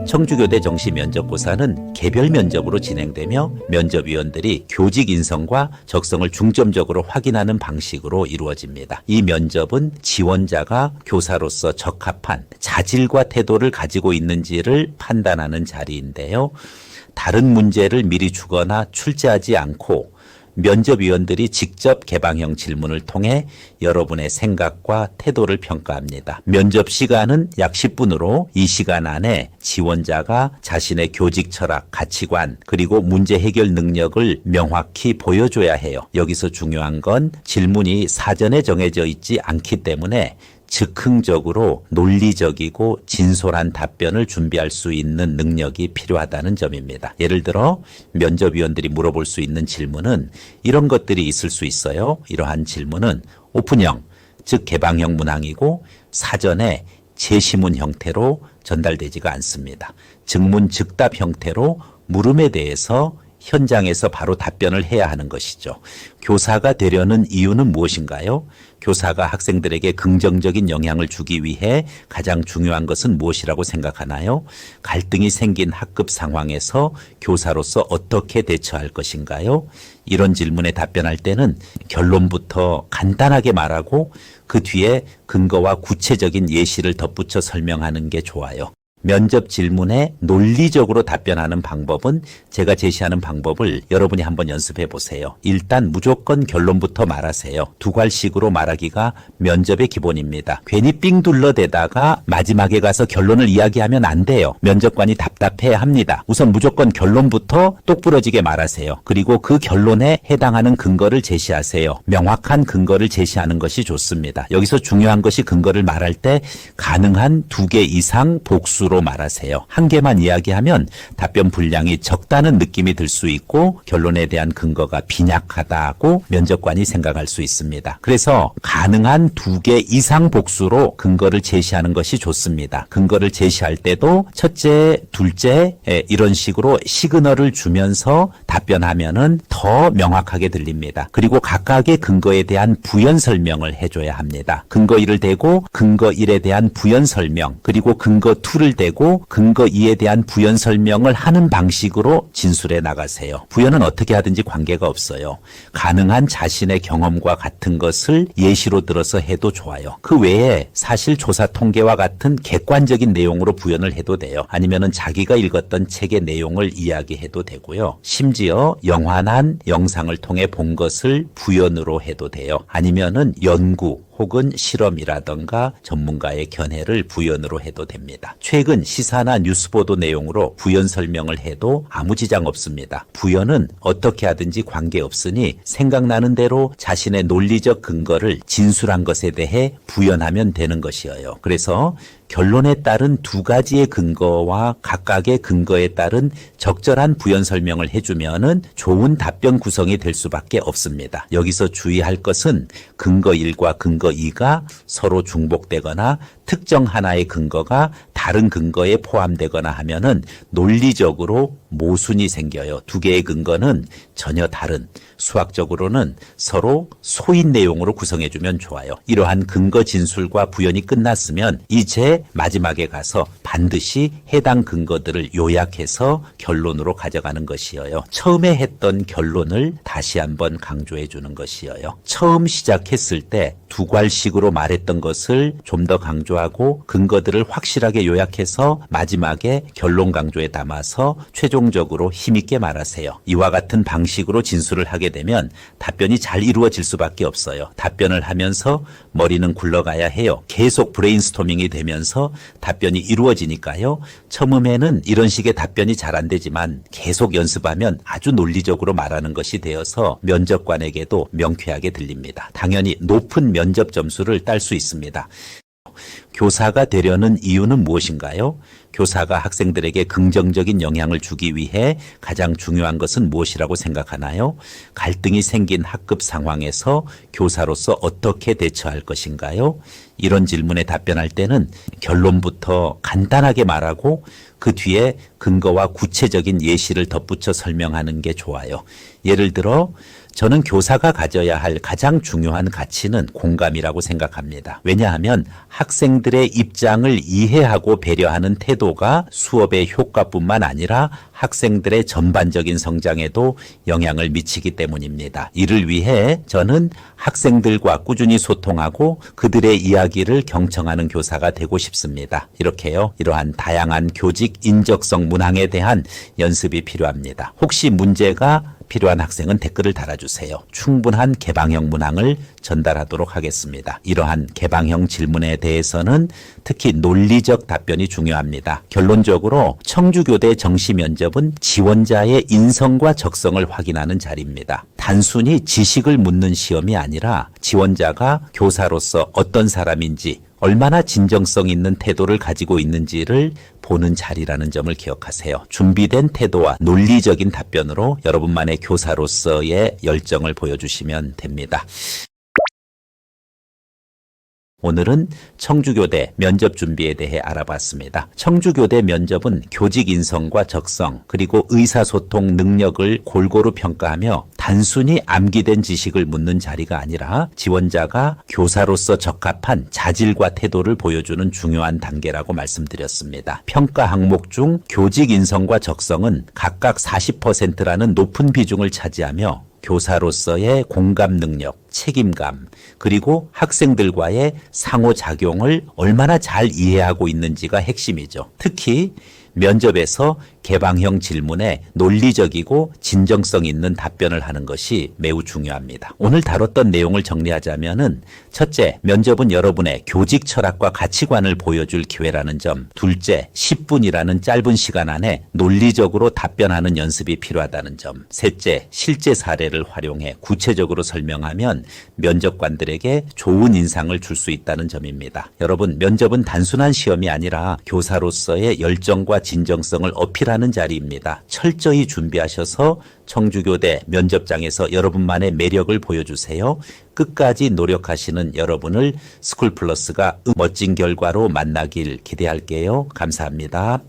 청주교대 정시 면접고사는 개별 면접으로 진행되며 면접위원들이 교직 인성과 적성을 중점적으로 확인하는 방식으로 이루어집니다. 이 면접은 지원자가 교사로서 적합한 자질과 태도를 가지고 있는지를 판단하는 자리인데요. 다른 문제를 미리 주거나 출제하지 않고 면접위원들이 직접 개방형 질문을 통해 여러분의 생각과 태도를 평가합니다. 면접 시간은 약 10분으로 이 시간 안에 지원자가 자신의 교직 철학, 가치관, 그리고 문제 해결 능력을 명확히 보여줘야 해요. 여기서 중요한 건 질문이 사전에 정해져 있지 않기 때문에 즉흥적으로 논리적이고 진솔한 답변을 준비할 수 있는 능력이 필요하다는 점입니다. 예를 들어 면접위원들이 물어볼 수 있는 질문은 이런 것들이 있을 수 있어요. 이러한 질문은 오픈형, 즉 개방형 문항이고 사전에 제시문 형태로 전달되지가 않습니다. 즉문 즉답 형태로 물음에 대해서 현장에서 바로 답변을 해야 하는 것이죠. 교사가 되려는 이유는 무엇인가요? 교사가 학생들에게 긍정적인 영향을 주기 위해 가장 중요한 것은 무엇이라고 생각하나요? 갈등이 생긴 학급 상황에서 교사로서 어떻게 대처할 것인가요? 이런 질문에 답변할 때는 결론부터 간단하게 말하고 그 뒤에 근거와 구체적인 예시를 덧붙여 설명하는 게 좋아요. 면접 질문에 논리적으로 답변하는 방법은 제가 제시하는 방법을 여러분이 한번 연습해 보세요. 일단 무조건 결론부터 말하세요. 두괄식으로 말하기가 면접의 기본입니다. 괜히 삥 둘러대다가 마지막에 가서 결론을 이야기하면 안 돼요. 면접관이 답답해야 합니다. 우선 무조건 결론부터 똑부러지게 말하세요. 그리고 그 결론에 해당하는 근거를 제시하세요. 명확한 근거를 제시하는 것이 좋습니다. 여기서 중요한 것이 근거를 말할 때 가능한 2개 이상 복수로 말하세요. 한 개만 이야기하면 답변 분량이 적다는 느낌이 들 수 있고 결론에 대한 근거가 빈약하다고 면접관이 생각할 수 있습니다. 그래서 가능한 2개 이상 복수로 근거를 제시하는 것이 좋습니다. 근거를 제시할 때도 첫째, 둘째 이런 식으로 시그널을 주면서 답변하면은 더 명확하게 들립니다. 그리고 각각의 근거에 대한 부연 설명을 해줘야 합니다. 근거 1을 대고 근거 1에 대한 부연 설명, 그리고 근거 2를 대고 근거 2에 대한 부연 설명을 하는 방식으로 진술해 나가세요. 부연은 어떻게 하든지 관계가 없어요. 가능한 자신의 경험과 같은 것을 예시로 들어서 해도 좋아요. 그 외에 사실 조사 통계와 같은 객관적인 내용으로 부연을 해도 돼요. 아니면은 자기가 읽었던 책의 내용을 이야기해도 되고요. 심지어 영화나 영상을 통해 본 것을 부연으로 해도 돼요. 아니면은 연구 혹은 실험이라던가 전문가의 견해를 부연으로 해도 됩니다. 최근 시사나 뉴스 보도 내용으로 부연 설명을 해도 아무 지장 없습니다. 부연은 어떻게 하든지 관계없으니 생각나는 대로 자신의 논리적 근거를 진술한 것에 대해 부연하면 되는 것이에요. 그래서 결론에 따른 2가지의 근거와 각각의 근거에 따른 적절한 부연 설명을 해주면은 좋은 답변 구성이 될 수밖에 없습니다. 여기서 주의할 것은 근거 1과 근거 2가 서로 중복되거나 특정 하나의 근거가 다른 근거에 포함되거나 하면은 논리적으로 모순이 생겨요. 2개의 근거는 전혀 다른, 수학적으로는 서로 소인 내용으로 구성해주면 좋아요. 이러한 근거 진술과 부연이 끝났으면 이제 마지막에 가서 반드시 해당 근거들을 요약해서 결론으로 가져가는 것이에요. 처음에 했던 결론을 다시 한번 강조해 주는 것이에요. 처음 시작했을 때 두괄식으로 말했던 것을 좀 더 강조하고 근거들을 확실하게 요약해서 마지막에 결론 강조에 담아서 최종적으로 힘있게 말하세요. 이와 같은 방식으로 진술을 하게 되면 답변이 잘 이루어질 수밖에 없어요. 답변을 하면서 머리는 굴러가야 해요. 계속 브레인스토밍이 되면서 답변이 이루어지니까요. 처음에는 이런 식의 답변이 잘 안 되지만 계속 연습하면 아주 논리적으로 말하는 것이 되어서 면접관에게도 명쾌하게 들립니다. 당연히 높은 면접 점수를 딸 수 있습니다. 교사가 되려는 이유는 무엇인가요? 교사가 학생들에게 긍정적인 영향을 주기 위해 가장 중요한 것은 무엇이라고 생각하나요? 갈등이 생긴 학급 상황에서 교사로서 어떻게 대처할 것인가요? 이런 질문에 답변할 때는 결론부터 간단하게 말하고 그 뒤에 근거와 구체적인 예시를 덧붙여 설명하는 게 좋아요. 예를 들어 저는 교사가 가져야 할 가장 중요한 가치는 공감이라고 생각합니다. 왜냐하면 학생들의 입장을 이해하고 배려하는 태도가 수업의 효과뿐만 아니라 학생들의 전반적인 성장에도 영향을 미치기 때문입니다. 이를 위해 저는 학생들과 꾸준히 소통하고 그들의 이야기를 경청하는 교사가 되고 싶습니다. 이렇게요. 이러한 다양한 교직 인적성 문항에 대한 연습이 필요합니다. 혹시 문제가 필요한 학생은 댓글을 달아주세요. 충분한 개방형 문항을 전달하도록 하겠습니다. 이러한 개방형 질문에 대해서는 특히 논리적 답변이 중요합니다. 결론적으로 청주교대 정시면접은 지원자의 인성과 적성을 확인하는 자리입니다. 단순히 지식을 묻는 시험이 아니라 지원자가 교사로서 어떤 사람인지 얼마나 진정성 있는 태도를 가지고 있는지를 보는 자리라는 점을 기억하세요. 준비된 태도와 논리적인 답변으로 여러분만의 교사로서의 열정을 보여주시면 됩니다. 오늘은 청주교대 면접 준비에 대해 알아봤습니다. 청주교대 면접은 교직 인성과 적성 그리고 의사소통 능력을 골고루 평가하며 단순히 암기된 지식을 묻는 자리가 아니라 지원자가 교사로서 적합한 자질과 태도를 보여주는 중요한 단계라고 말씀드렸습니다. 평가 항목 중 교직 인성과 적성은 각각 40%라는 높은 비중을 차지하며 교사로서의 공감 능력, 책임감, 그리고 학생들과의 상호작용을 얼마나 잘 이해하고 있는지가 핵심이죠. 특히 면접에서 개방형 질문에 논리적이고 진정성 있는 답변을 하는 것이 매우 중요합니다. 오늘 다뤘던 내용을 정리하자면은 첫째, 면접은 여러분의 교직 철학과 가치관을 보여줄 기회라는 점. 둘째, 10분이라는 짧은 시간 안에 논리적으로 답변하는 연습이 필요하다는 점. 셋째, 실제 사례를 활용해 구체적으로 설명하면 면접관들에게 좋은 인상을 줄 수 있다는 점입니다. 여러분, 면접은 단순한 시험이 아니라 교사로서의 열정과 진정성을 어필하는 자리입니다. 철저히 준비하셔서 청주교대 면접장에서 여러분만의 매력을 보여주세요. 끝까지 노력하시는 여러분을 스쿨플러스가 멋진 결과로 만나길 기대할게요. 감사합니다.